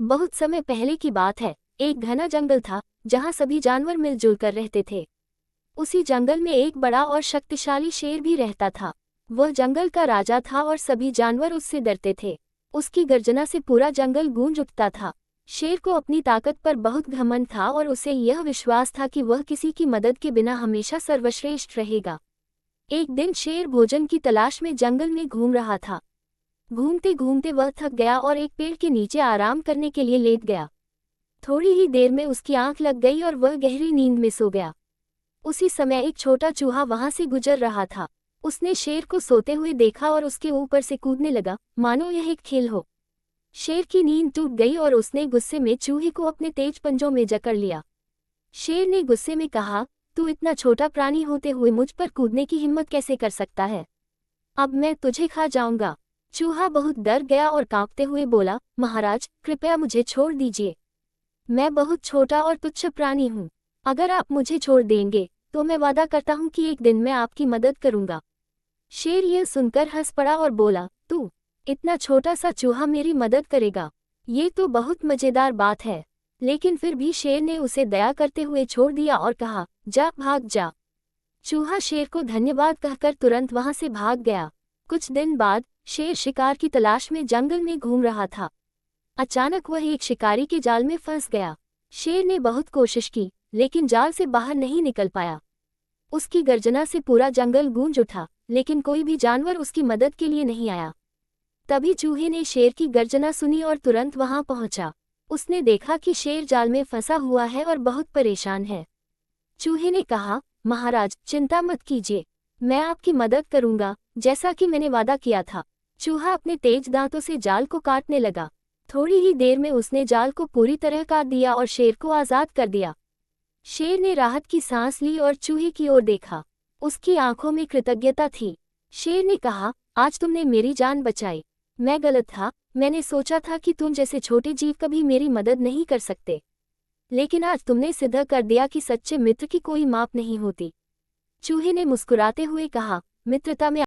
बहुत समय पहले की बात है। एक घना जंगल था जहाँ सभी जानवर मिलजुल कर रहते थे। उसी जंगल में एक बड़ा और शक्तिशाली शेर भी रहता था। वह जंगल का राजा था और सभी जानवर उससे डरते थे। उसकी गर्जना से पूरा जंगल गूंज उठता था। शेर को अपनी ताकत पर बहुत घमंड था और उसे यह विश्वास था कि वह किसी की मदद के बिना हमेशा सर्वश्रेष्ठ रहेगा। एक दिन शेर भोजन की तलाश में जंगल में घूम रहा था। घूमते घूमते वह थक गया और एक पेड़ के नीचे आराम करने के लिए लेट गया। थोड़ी ही देर में उसकी आंख लग गई और वह गहरी नींद में सो गया। उसी समय एक छोटा चूहा वहां से गुजर रहा था। उसने शेर को सोते हुए देखा और उसके ऊपर से कूदने लगा, मानो यह एक खेल हो। शेर की नींद टूट गई और उसने गुस्से में चूहे को अपने तेज पंजों में जकड़ लिया। शेर ने गुस्से में कहा, तू इतना छोटा प्राणी होते हुए मुझ पर कूदने की हिम्मत कैसे कर सकता है? अब मैं तुझे खा जाऊंगा। चूहा बहुत डर गया और कांपते हुए बोला, महाराज कृपया मुझे छोड़ दीजिए। मैं बहुत छोटा और तुच्छ प्राणी हूँ। अगर आप मुझे छोड़ देंगे तो मैं वादा करता हूँ कि एक दिन मैं आपकी मदद करूंगा। शेर यह सुनकर हंस पड़ा और बोला, तू इतना छोटा सा चूहा मेरी मदद करेगा? ये तो बहुत मजेदार बात है। लेकिन फिर भी शेर ने उसे दया करते हुए छोड़ दिया और कहा, जा भाग जा। चूहा शेर को धन्यवाद कहकर तुरंत वहां से भाग गया। कुछ दिन बाद शेर शिकार की तलाश में जंगल में घूम रहा था। अचानक वह एक शिकारी के जाल में फंस गया। शेर ने बहुत कोशिश की लेकिन जाल से बाहर नहीं निकल पाया। उसकी गर्जना से पूरा जंगल गूंज उठा, लेकिन कोई भी जानवर उसकी मदद के लिए नहीं आया। तभी चूहे ने शेर की गर्जना सुनी और तुरंत वहां पहुंचा। उसने देखा कि शेर जाल में फंसा हुआ है और बहुत परेशान है। चूहे ने कहा, महाराज चिंता मत कीजिए, मैं आपकी मदद करूंगा जैसा कि मैंने वादा किया था। चूहा अपने तेज दांतों से जाल को काटने लगा। थोड़ी ही देर में उसने जाल को पूरी तरह काट दिया और शेर को आजाद कर दिया। शेर ने राहत की सांस ली और चूहे की ओर देखा। उसकी आंखों में कृतज्ञता थी। शेर ने कहा, आज तुमने मेरी जान बचाई। मैं गलत था, मैंने सोचा था कि तुम जैसे छोटे जीव कभी मेरी मदद नहीं कर सकते। लेकिन आज तुमने सिद्ध कर दिया कि सच्चे मित्र की कोई माप नहीं होती। चूहे ने मुस्कुराते हुए कहा, मित्रता में